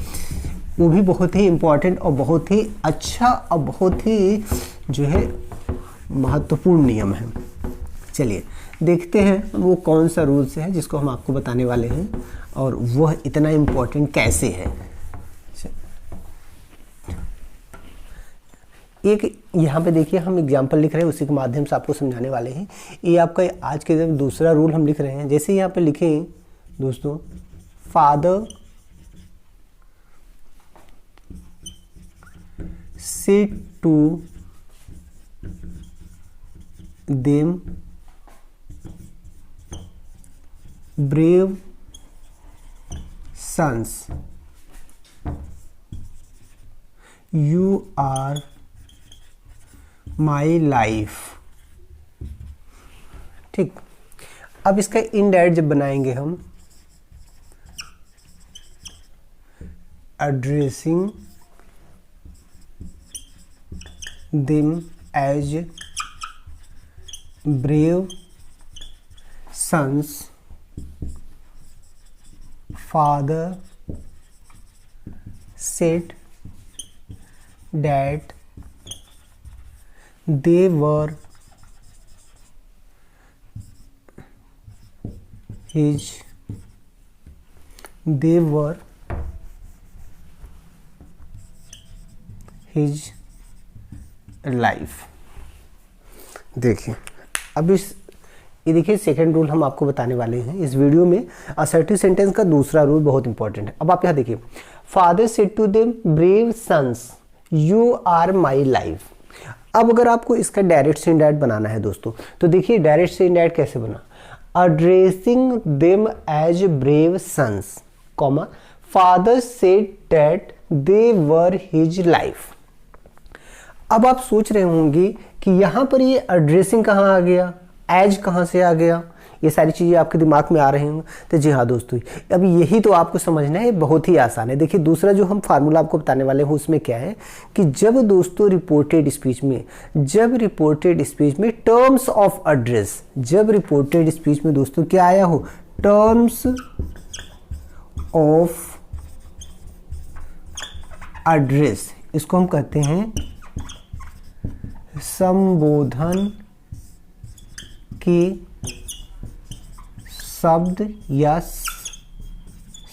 वो भी बहुत ही इंपॉर्टेंट और बहुत ही अच्छा और बहुत ही जो है महत्वपूर्ण नियम है। चलिए देखते हैं वो कौन सा रूल्स है जिसको हम आपको बताने वाले हैं और वह इतना इम्पोर्टेंट कैसे है। एक यहाँ पे देखिए हम एग्जाम्पल लिख रहे हैं, उसी के माध्यम से आपको समझाने वाले हैं। ये आपका आज के दिन दूसरा रूल हम लिख रहे हैं। जैसे यहाँ पे लिखें दोस्तों, father said to them, brave sons, you are my life। ठीक, अब इसका इनडायरेक्ट जब बनाएंगे हम, addressing them as brave sons, father said that they were his life. देखिए अब ये देखिए सेकंड रूल हम आपको बताने वाले हैं इस वीडियो में। असर्टिव सेंटेंस का दूसरा रूल बहुत इंपॉर्टेंट है। अब आप यहाँ देखिए, father said to them brave sons you are my life. अब अगर आपको इसका डायरेक्ट से इनडायरेक्ट बनाना है दोस्तों, तो देखिए डायरेक्ट से इनडायरेक्ट कैसे बना, addressing them as brave sons, comma father said that they were his life. अब आप सोच रहे होंगे कि यहाँ पर ये एड्रेसिंग कहाँ आ गया, एज कहाँ से आ गया, ये सारी चीज़ें आपके दिमाग में आ रही होंगी। तो जी हाँ दोस्तों, अब यही तो आपको समझना है, बहुत ही आसान है। देखिए दूसरा जो हम फार्मूला आपको बताने वाले हैं उसमें क्या है कि जब दोस्तों रिपोर्टेड स्पीच में टर्म्स ऑफ एड्रेस, जब रिपोर्टेड स्पीच में दोस्तों क्या आया हो, टर्म्स ऑफ एड्रेस, इसको हम कहते हैं संबोधन के शब्द या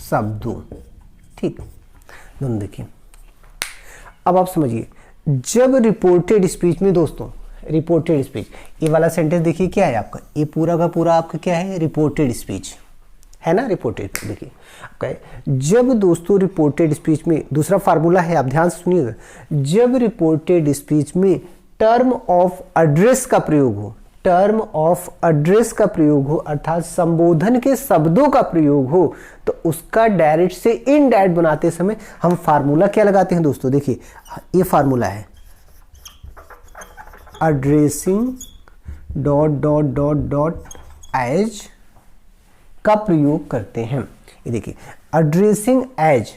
शब्दों, ठीक। दोनों देखिए, अब आप समझिए, जब रिपोर्टेड स्पीच में दोस्तों, रिपोर्टेड स्पीच, ये वाला सेंटेंस देखिए क्या है आपका, ये पूरा का पूरा आपका क्या है, रिपोर्टेड स्पीच है ना, रिपोर्टेड। देखिए आपका जब दोस्तों रिपोर्टेड स्पीच में, दूसरा फार्मूला है, आप ध्यान से सुनिएगा, जब रिपोर्टेड स्पीच में टर्म ऑफ एड्रेस का प्रयोग हो, टर्म ऑफ एड्रेस का प्रयोग हो, अर्थात संबोधन के शब्दों का प्रयोग हो, तो उसका डायरेक्ट से इनडायरेक्ट बनाते समय हम फार्मूला क्या लगाते हैं दोस्तों, देखिए ये फार्मूला है, addressing dot dot dot dot as का प्रयोग करते हैं। ये देखिए एड्रेसिंग एज,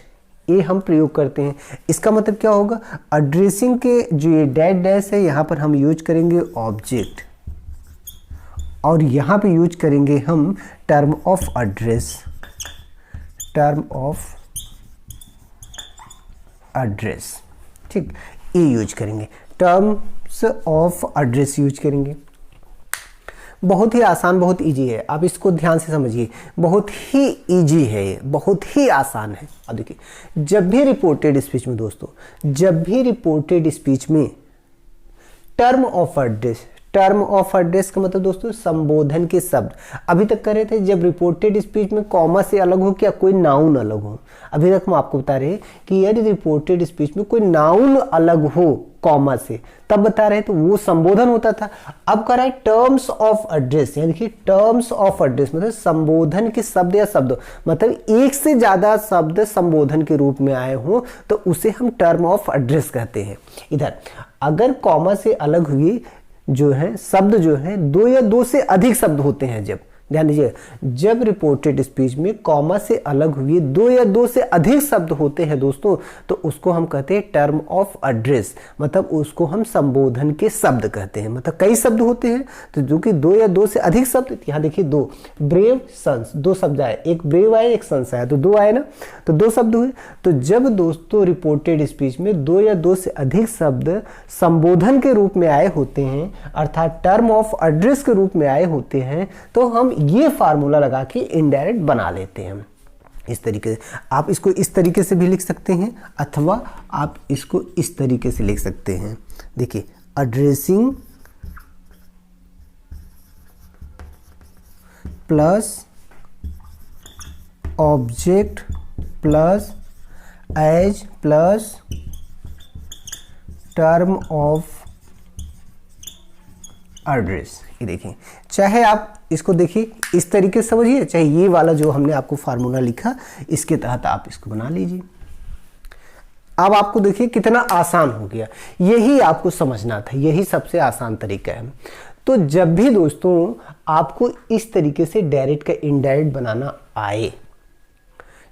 ये हम प्रयोग करते हैं। इसका मतलब क्या होगा, एड्रेसिंग के जो ये डैश डैश है यहाँ पर हम यूज करेंगे ऑब्जेक्ट, और यहाँ पे यूज करेंगे हम term of address, term of address, ठीक, ये यूज करेंगे, टर्म्स ऑफ एड्रेस यूज करेंगे। बहुत ही आसान, बहुत इजी है, आप इसको ध्यान से समझिए, बहुत ही इजी है ये, बहुत ही आसान है। अब देखिए जब भी रिपोर्टेड स्पीच में दोस्तों, जब भी रिपोर्टेड स्पीच में term of address, term of address का मतलब दोस्तों संबोधन के शब्द, अभी तक कर रहे थे जब रिपोर्टेड स्पीच में कॉमा से अलग हो क्या कोई नाउन अलग हो, अभी तक हम आपको बता रहे हैं कि यदि रिपोर्टेड स्पीच में कोई नाउन अलग हो कॉमा से, तब बता रहे तो वो संबोधन होता था। अब कर रहा है टर्म्स ऑफ एड्रेस, यानी देखिए टर्म्स ऑफ एड्रेस मतलब संबोधन के शब्द या शब्द, मतलब एक से ज्यादा शब्द संबोधन के रूप में आए हों तो उसे हम टर्म ऑफ एड्रेस कहते हैं। इधर अगर कॉमा से अलग हुए जो है शब्द जो है, दो या दो से अधिक शब्द होते हैं, जब ध्यान दीजिए, जब रिपोर्टेड स्पीच में कॉमा से अलग हुए दो या दो से अधिक शब्द होते हैं दोस्तों, तो उसको हम कहते हैं टर्म ऑफ एड्रेस, मतलब उसको हम संबोधन के शब्द कहते हैं। मतलब कई शब्द होते हैं तो जो कि दो या दो से अधिक शब्द, यहाँ देखिए दो, ब्रेव सन्स, दो शब्द आए, एक ब्रेव आया एक सन्स आया, तो दो आए ना, तो दो शब्द हुए। तो जब दोस्तों रिपोर्टेड स्पीच में दो या दो से अधिक शब्द संबोधन के रूप में आए होते हैं, अर्थात टर्म ऑफ एड्रेस के रूप में आए होते हैं, तो हम ये फार्मूला लगा के इनडायरेक्ट बना लेते हैं। इस तरीके से आप इसको इस तरीके से भी लिख सकते हैं, अथवा आप इसको इस तरीके से लिख सकते हैं। देखिए addressing plus object plus as plus term of address. ये देखिए, चाहे आप इसको देखिए इस तरीके से समझिए, चाहे ये वाला जो हमने आपको फार्मूला लिखा इसके तहत आप इसको बना लीजिए। अब आपको देखिए कितना आसान हो गया, यही आपको समझना था, यही सबसे आसान तरीका है। तो जब भी दोस्तों आपको इस तरीके से डायरेक्ट का इनडायरेक्ट बनाना आए,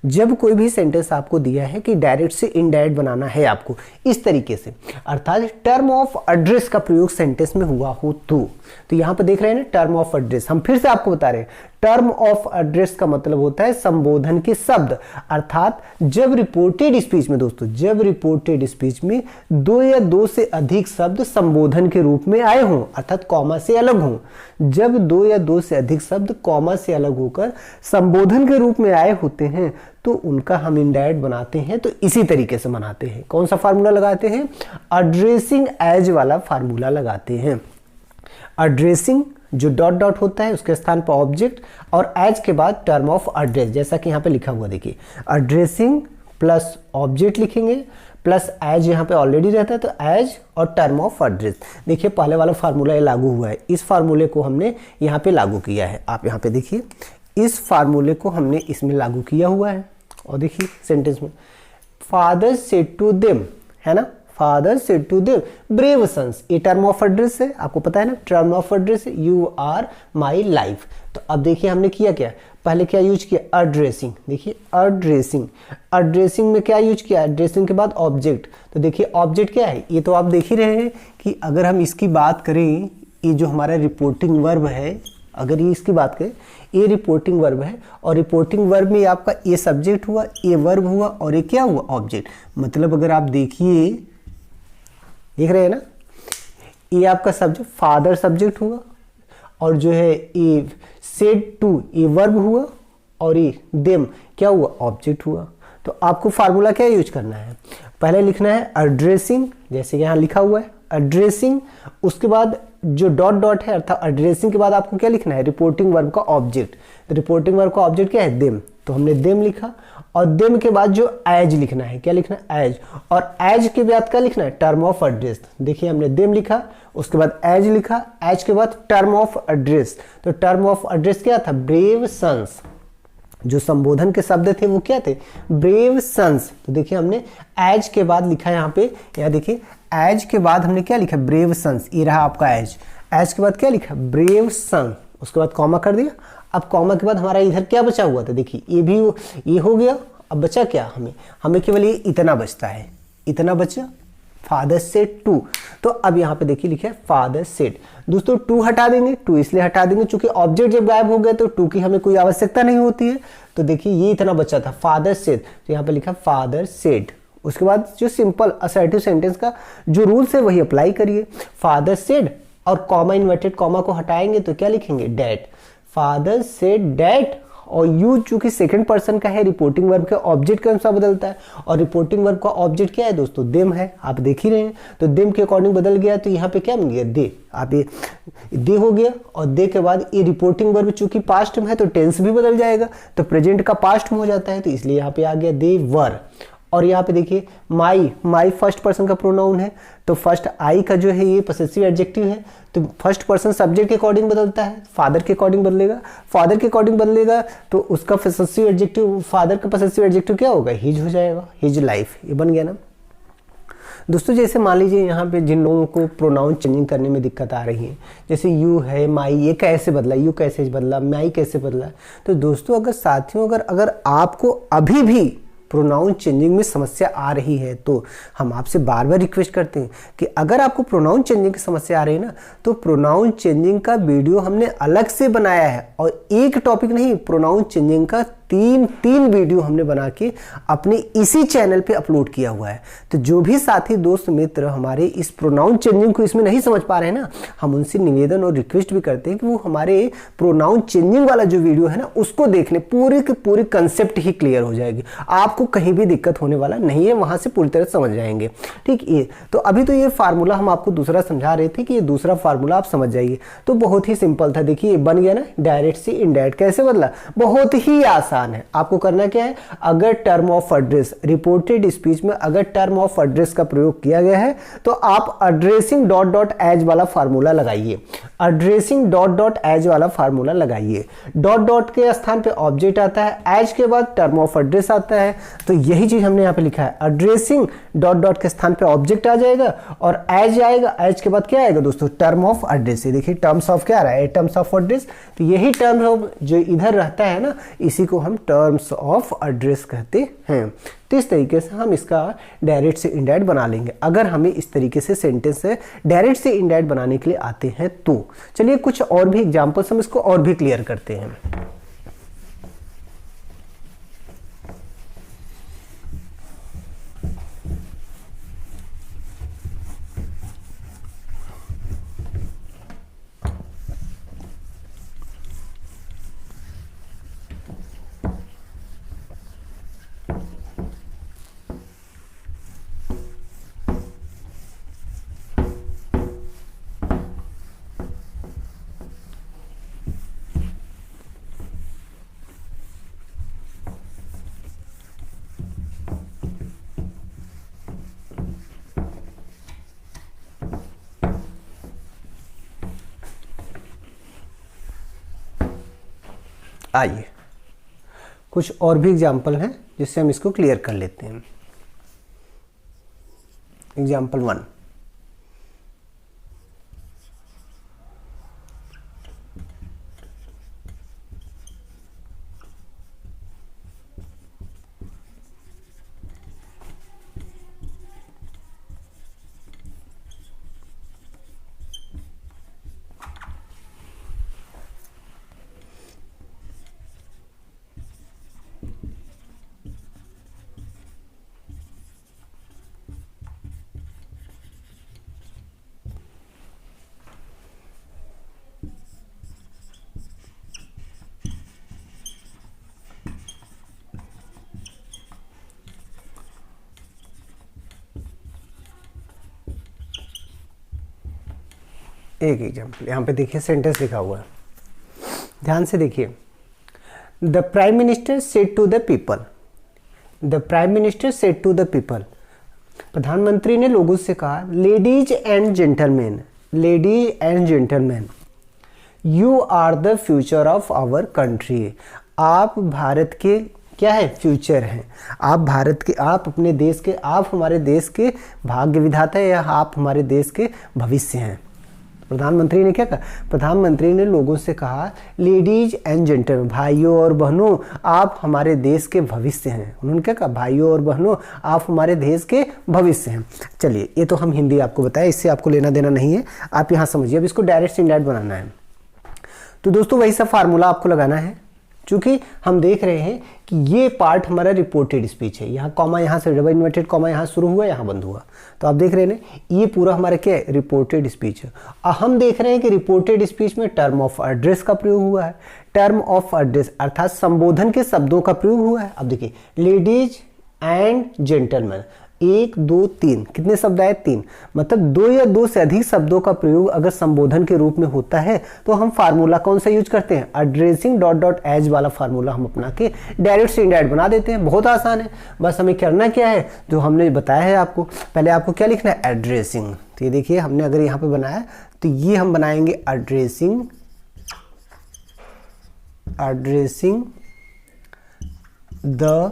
जब कोई भी सेंटेंस आपको दिया है कि डायरेक्ट से इनडायरेक्ट बनाना है आपको इस तरीके से, अर्थात टर्म ऑफ एड्रेस का प्रयोग सेंटेंस में हुआ हो तो यहां पर देख रहे हैं ना टर्म ऑफ एड्रेस, हम फिर से आपको बता रहे हैं टर्म ऑफ एड्रेस का मतलब होता है संबोधन के शब्द, अर्थात जब रिपोर्टेड स्पीच में दोस्तों, जब रिपोर्टेड स्पीच में दो या दो से अधिक शब्द संबोधन के रूप में आए हों, अर्थात कॉमा से अलग हों, जब दो या दो से अधिक शब्द कॉमा से अलग होकर संबोधन के रूप में आए होते हैं तो उनका हम इनडायरेक्ट बनाते हैं। तो इसी तरीके से बनाते हैं, कौन सा फार्मूला लगाते हैं, एड्रेसिंग एज वाला फार्मूला लगाते हैं। एड्रेसिंग जो डॉट डॉट होता है उसके स्थान पर ऑब्जेक्ट और एज के बाद टर्म ऑफ एड्रेस, जैसा कि यहाँ पे लिखा हुआ देखिए, एड्रेसिंग प्लस ऑब्जेक्ट लिखेंगे प्लस एज यहाँ पे ऑलरेडी रहता है तो एज और टर्म ऑफ एड्रेस। देखिए पहले वाला फार्मूला ये लागू हुआ है, इस फार्मूले को हमने यहाँ पे लागू किया है। आप यहाँ पे देखिए इस फार्मूले को हमने इसमें लागू किया हुआ है, और देखिए सेंटेंस में फादर सेड टू देम, है ना, father said to them brave sons. ये टर्म ऑफ एड्रेस है, आपको पता है ना, टर्म ऑफ एड्रेस है, यू आर माई लाइफ। तो अब देखिए हमने किया क्या, पहले क्या यूज किया, एड्रेसिंग। देखिए एड्रेसिंग, एड्रेसिंग में क्या यूज किया, एड्रेसिंग के बाद ऑब्जेक्ट। तो देखिए ऑब्जेक्ट क्या है, ये तो आप देख ही रहे हैं कि अगर हम इसकी बात करें, ये जो हमारा रिपोर्टिंग वर्ब है, अगर ये इसकी बात करें, ये रिपोर्टिंग वर्ब है, और रिपोर्टिंग वर्ब में आपका ये सब्जेक्ट हुआ, ये वर्ब हुआ, और ये क्या हुआ, ऑब्जेक्ट। मतलब अगर आप देखिए, देख रहे हैं ना, ये आपका सब्जेक्ट फादर सब्जेक्ट हुआ, और जो है ये सेड टू ये वर्ब हुआ, और ये देम क्या हुआ, ऑब्जेक्ट हुआ। तो आपको फार्मूला क्या यूज करना है, पहले लिखना है एड्रेसिंग, जैसे यहाँ लिखा हुआ है एड्रेसिंग, उसके बाद जो डॉट डॉट है अर्थात एड्रेसिंग के बाद आपको क्या लिखना है, रिपोर्टिंग वर्ब का ऑब्जेक्ट। तो रिपोर्टिंग वर्ब का ऑब्जेक्ट क्या है, देम, तो हमने देम लिखा, और देम के बाद जो एज लिखना है, क्या लिखना है, एज, और एज के बाद क्या लिखना है, टर्म ऑफ एड्रेस। देखिए हमने देम लिखा, उसके बाद एज लिखा, एज के बाद टर्म ऑफ एड्रेस। तो टर्म ऑफ एड्रेस क्या था, ब्रेव सन्स। जो संबोधन के शब्द थे वो क्या थे, ब्रेव सन्स। तो देखिए हमने एज के बाद लिखा यहाँ पे, यहाँ देखिए एज के बाद हमने क्या लिखा, ब्रेव सन्स, ये रहा आपका एज। एज के बाद क्या लिखा, ब्रेव सन, उसके बाद कॉमा कर दिया। अब कॉमा के बाद हमारा इधर क्या बचा हुआ था, देखिए ये भी ये हो गया। अब बचा क्या, हमें केवल ये इतना बचता है, इतना बचा, फादर सेड टू। तो अब यहाँ पे देखिए लिखा है फादर सेड। दोस्तों टू हटा देंगे, टू इसलिए हटा देंगे चूंकि ऑब्जेक्ट जब गायब हो गया तो टू की हमें कोई आवश्यकता नहीं होती है। तो देखिए ये इतना बचा था, फादर सेड, तो यहाँ पे लिखा फादर सेड। उसके बाद जो सिंपल असर्टिव सेंटेंस का जो रूल्स है वही अप्लाई करिए, फादर सेड, और कॉमा इन्वर्टेड कॉमा को हटाएंगे तो क्या लिखेंगे, डैट, फादर सेड डैट। और यू चूंकि सेकंड पर्सन का है, रिपोर्टिंग वर्ब के ऑब्जेक्ट के अनुसार बदलता है, और रिपोर्टिंग वर्ब का ऑब्जेक्ट क्या है दोस्तों, देम है, आप देख ही रहे हैं। तो देम के अकॉर्डिंग बदल गया, तो यहाँ पे क्या बन गया, दे। आप ये दे हो गया, और दे के बाद ये रिपोर्टिंग वर्ब चूंकि पास्ट में है तो टेंस भी बदल जाएगा, तो प्रेजेंट का पास्ट में हो जाता है, तो इसलिए यहाँ पे आ गया दे वर। और यहाँ पे देखिए माई फर्स्ट पर्सन का प्रोनाउन है, तो फर्स्ट आई का जो है ये पॉसेसिव एडजेक्टिव है, तो फर्स्ट पर्सन सब्जेक्ट के अकॉर्डिंग बदलता है, फादर के अकॉर्डिंग बदलेगा, फादर के अकॉर्डिंग बदलेगा तो उसका पॉसेसिव एडजेक्टिव, फादर का पॉसेसिव एडजेक्टिव क्या होगा, हिज हो जाएगा, हिज लाइफ। ये बन गया ना दोस्तों। जैसे मान लीजिए यहाँ पे जिन लोगों को प्रोनाउन चेंजिंग करने में दिक्कत आ रही है, जैसे यू है, माई, ये कैसे बदला, यू कैसे बदला, माई कैसे बदला। तो दोस्तों अगर साथियों अगर आपको अभी भी प्रोनाउन चेंजिंग में समस्या आ रही है तो हम आपसे बार बार रिक्वेस्ट करते हैं कि अगर आपको प्रोनाउन चेंजिंग की समस्या आ रही है ना, तो प्रोनाउन चेंजिंग का वीडियो हमने अलग से बनाया है, और एक टॉपिक नहीं, प्रोनाउन चेंजिंग का तीन वीडियो हमने बना के अपने इसी चैनल पे अपलोड किया हुआ है। तो जो भी साथी दोस्त मित्र हमारे इस प्रोनाउन चेंजिंग को इसमें नहीं समझ पा रहे हैं ना, हम उनसे निवेदन और रिक्वेस्ट भी करते हैं कि वो हमारे प्रोनाउन चेंजिंग वाला जो वीडियो है ना उसको देख लें, पूरे के पूरे कंसेप्ट ही क्लियर हो जाएगी, आपको कहीं भी दिक्कत होने वाला नहीं है, वहां से पूरी तरह समझ जाएंगे। ठीक, ये तो अभी तो ये फार्मूला हम आपको दूसरा समझा रहे थे कि ये दूसरा फार्मूला आप समझ जाइए। तो बहुत ही सिंपल था, देखिए बन गया ना, डायरेक्ट से इनडायरेक्ट कैसे बदला, बहुत ही आसान है। आपको करना क्या है, अगर term of address reported speech में अगर टर्म ऑफ एड्रेस का प्रयोग किया गया है तो आप एड्रेसिंग डॉट डॉट एज वाला फार्मूला लगाइए, एड्रेसिंग डॉट डॉट एज वाला फार्मूला लगाइए। डॉट डॉट के स्थान पे ऑब्जेक्ट आता है, एज के बाद टर्म ऑफ एड्रेस आता है, तो यही चीज हमने यहाँ पे लिखा है, एड्रेसिंग डॉट डॉट के स्थान पे ऑब्जेक्ट आ जाएगा और एज आएगा, एज के बाद क्या आएगा दोस्तों, टर्म ऑफ एड्रेस। देखिए टर्म्स ऑफ क्या आ रहा है, टर्म्स ऑफ एड्रेस, तो यही टर्म जो इधर रहता है ना, इसी को हम टर्म्स ऑफ एड्रेस कहते हैं। तो इस तरीके से हम इसका डायरेक्ट से इनडायरेक्ट बना लेंगे, अगर हमें इस तरीके से सेंटेंस है डायरेक्ट से इनडायरेक्ट बनाने के लिए आते हैं तो। चलिए कुछ और भी एग्जांपल्स हम इसको और भी क्लियर करते हैं। आइए कुछ और भी एग्जाम्पल हैं जिससे हम इसको क्लियर कर लेते हैं। एग्जाम्पल 1। एक एग्जाम्पल यहाँ पे देखिए, सेंटेंस लिखा हुआ है, ध्यान से देखिए। The prime minister said to the people, the prime minister said to the people, प्रधानमंत्री ने लोगों से कहा, ladies and gentleman, ladies and gentleman, you are the future of our country, आप भारत के क्या है, फ्यूचर हैं। आप भारत के, आप अपने देश के, आप हमारे देश के भाग्य विधाता है, या आप हमारे देश के भविष्य हैं। प्रधानमंत्री ने क्या कहा, प्रधानमंत्री ने लोगों से कहा, लेडीज एंड जेंटलमैन, भाइयों और बहनों, आप हमारे देश के भविष्य हैं। उन्होंने क्या कहा, भाइयों और बहनों, आप हमारे देश के भविष्य हैं। चलिए, ये तो हम हिंदी आपको बताए, इससे आपको लेना देना नहीं है, आप यहाँ समझिए। अब इसको डायरेक्ट से इनडायरेक्ट बनाना है, तो दोस्तों वही सब फार्मूला आपको लगाना है। चूंकि हम देख रहे हैं कि ये पार्ट हमारा रिपोर्टेड स्पीच है, यहाँ कॉमा, यहाँ से डबल इन्वर्टेड कॉमा यहाँ शुरू हुआ, यहाँ बंद हुआ, तो आप देख रहे हैं ना, ये पूरा हमारा क्या है, रिपोर्टेड स्पीच है। और हम देख रहे हैं कि रिपोर्टेड स्पीच में टर्म ऑफ एड्रेस का प्रयोग हुआ है। टर्म ऑफ एड्रेस अर्थात संबोधन के शब्दों का प्रयोग हुआ है। अब देखिए, लेडीज एंड जेंटलमैन, 1 2 3, कितने शब्द आए, 3, मतलब 2 या 2 से अधिक शब्दों का प्रयोग अगर संबोधन के रूप में होता है तो हम फार्मूला कौन सा यूज करते हैं, एड्रेसिंग डॉट डॉट एज वाला फार्मूला हम अपना के डायरेक्ट से इनडायरेक्ट बना देते हैं। बहुत आसान है, बस हमें करना क्या है, जो हमने बताया है आपको। पहले आपको क्या लिखना है, एड्रेसिंग। तो ये देखिए, हमने अगर यहाँ पे बनाया तो ये हम बनाएंगे addressing, addressing the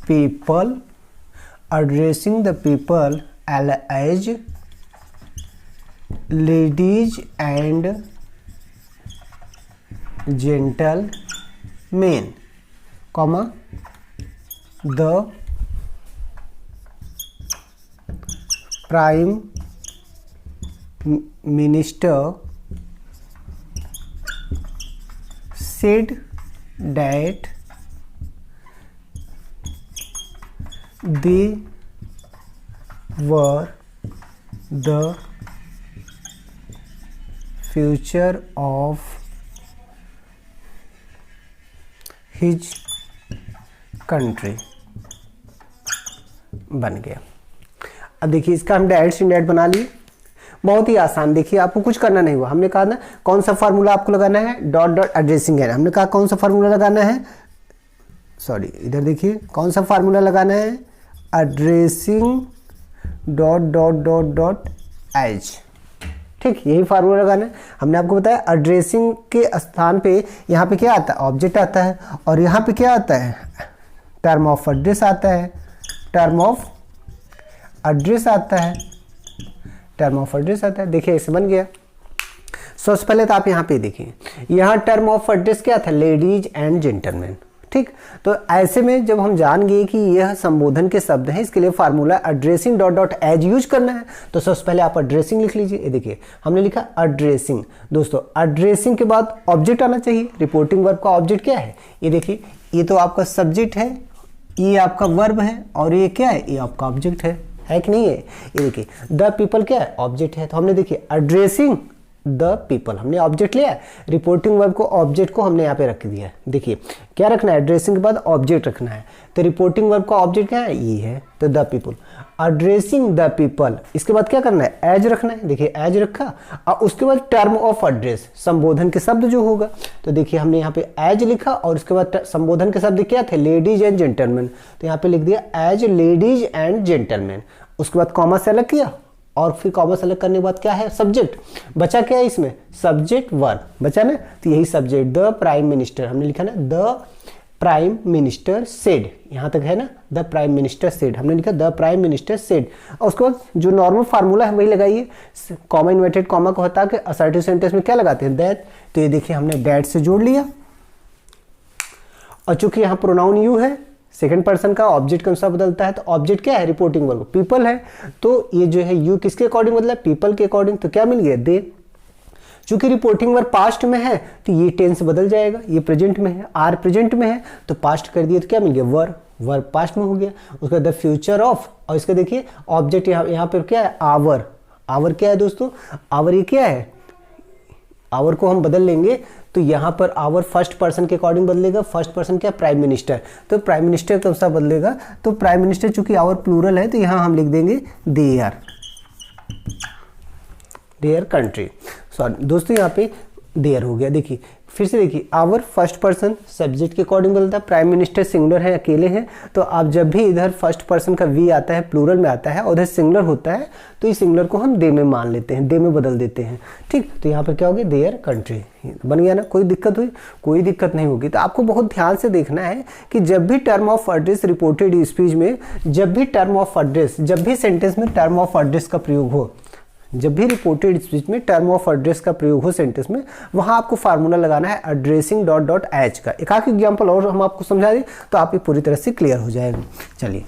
people, addressing the people as ladies and gentlemen, comma, the prime minister said that they were the future of his country। बन गया। अब देखिए, इसका हम डायरेक्ट इनडायरेक्ट बना लिए, बहुत ही आसान। देखिए, आपको कुछ करना नहीं हुआ, हमने कहा ना कौन सा फार्मूला आपको लगाना है, डॉट डॉट एड्रेसिंग है, हमने कहा कौन सा फार्मूला लगाना है, सॉरी इधर देखिए, कौन सा फार्मूला लगाना है, addressing dot dot dot dot as, ठीक, यही फार्मूला लगाना है। हमने आपको बताया एड्रेसिंग के स्थान पे यहाँ पे क्या आता है, ऑब्जेक्ट आता है, और यहाँ पे क्या आता है, टर्म ऑफ एड्रेस आता है, टर्म ऑफ एड्रेस आता है, टर्म ऑफ एड्रेस आता है। देखिए, ऐसे बन गया। सबसे पहले तो आप यहाँ पे देखिए, यहाँ टर्म ऑफ एड्रेस क्या था, लेडीज एंड जेंटलमैन, ठीक। तो ऐसे में जब हम जान गए कि यह संबोधन के शब्द हैं, इसके लिए formula addressing dot dot as use करना है। तो सबसे पहले आप एड्रेसिंग लिख लीजिए। ये देखिए, हमने लिखा एड्रेसिंग। दोस्तों, एड्रेसिंग के बाद ऑब्जेक्ट आना चाहिए। रिपोर्टिंग वर्ब का ऑब्जेक्ट क्या है, ये देखिए, ये तो आपका सब्जेक्ट है, ये आपका वर्ब है, और ये क्या है, ये आपका ऑब्जेक्ट है कि नहीं है। ये देखिए, द पीपल क्या है, ऑब्जेक्ट है। तो हमने देखिए एड्रेसिंग द पीपल, हमने ऑब्जेक्ट लिया है, रिपोर्टिंग वर्ब को, ऑब्जेक्ट को हमने यहाँ पे रख दिया है। देखिए, क्या रखना है, एड्रेसिंग के बाद ऑब्जेक्ट रखना है। तो रिपोर्टिंग वर्ब का ऑब्जेक्ट क्या है, ये है, तो the people, addressing the people. इसके बाद क्या करना है, एज रखना है। देखिए, एज रखा, और उसके बाद टर्म ऑफ एड्रेस, संबोधन के शब्द जो होगा। तो देखिए, हमने यहाँ पे एज लिखा, और उसके बाद संबोधन के शब्द क्या थे, लेडीज एंड जेंटलमैन। तो यहाँ पे लिख दिया एज लेडीज एंड जेंटलमैन। उसके बाद कॉमा से अलग किया, और फिर कॉमा सेलेक्ट करने के बाद क्या है, सब्जेक्ट बचा। क्या है इसमें, सब्जेक्ट वर्ब बचा ना। तो यही सब्जेक्ट, द प्राइम मिनिस्टर, हमने लिखा ना, द प्राइम मिनिस्टर सेड, यहाँ तक है ना, द प्राइम मिनिस्टर सेड, हमने लिखा द प्राइम मिनिस्टर सेड। और उसके बाद जो नॉर्मल फार्मूला है वही लगाइए, कॉमा इन्वर्टेड कॉमा को हटा के असर्टिव सेंटेंस में क्या लगाते हैं, दैट। तो ये देखिए हमने दैट से जोड़ लिया, और चूंकि यहाँ प्रोनाउन यू है, सेकंड पर्सन का, ऑब्जेक्ट कौन सा बदलता है, तो ऑब्जेक्ट क्या है, रिपोर्टिंग वर्ब पीपल है, तो ये जो है यू किसके अकॉर्डिंग बदला, पीपल के अकॉर्डिंग, तो क्या मिल गया, दे। चूंकि रिपोर्टिंग वर्ब पास्ट में है तो ये टेंस बदल जाएगा, ये प्रेजेंट में है, आर प्रेजेंट में है तो पास्ट कर दिए तो क्या मिल गया, वर्ब पास्ट में हो गया। उसका द फ्यूचर ऑफ, और इसका देखिए ऑब्जेक्ट यहाँ पर क्या है, आवर क्या है दोस्तों, आवर ये क्या है, आवर को हम बदल लेंगे तो यहाँ पर आवर फर्स्ट पर्सन के अकॉर्डिंग बदलेगा, फर्स्ट पर्सन क्या, प्राइम मिनिस्टर, तो प्राइम मिनिस्टर कौन सा बदलेगा, तो प्राइम मिनिस्टर चूंकि आवर प्लूरल है तो यहाँ हम लिख देंगे देयर कंट्री। सॉरी दोस्तों, यहाँ पे देयर हो गया। देखिए फिर से देखिए, आवर फर्स्ट पर्सन सब्जेक्ट के अकॉर्डिंग बदलता है, प्राइम मिनिस्टर सिंगुलर है, अकेले हैं, तो आप जब भी इधर फर्स्ट पर्सन का वी आता है प्लूरल में आता है और उधर सिंगुलर होता है तो इस सिंगुलर को हम दे में मान लेते हैं, दे में बदल देते हैं, ठीक। तो यहाँ पर क्या हो गया, देयर कंट्री बन गया ना। कोई दिक्कत हुई, कोई दिक्कत नहीं होगी। तो आपको बहुत ध्यान से देखना है कि जब भी term of address reported speech में, जब भी टर्म ऑफ एड्रेस, जब भी सेंटेंस में टर्म ऑफ एड्रेस का प्रयोग हो, जब भी रिपोर्टेड स्पीच में टर्म ऑफ एड्रेस का प्रयोग हो सेंटेंस में, वहां आपको फार्मूला लगाना है एड्रेसिंग डॉट डॉट एच का। एक आध एग्जाम्पल और हम आपको समझा दें तो आप ये पूरी तरह से क्लियर हो जाएगा। चलिए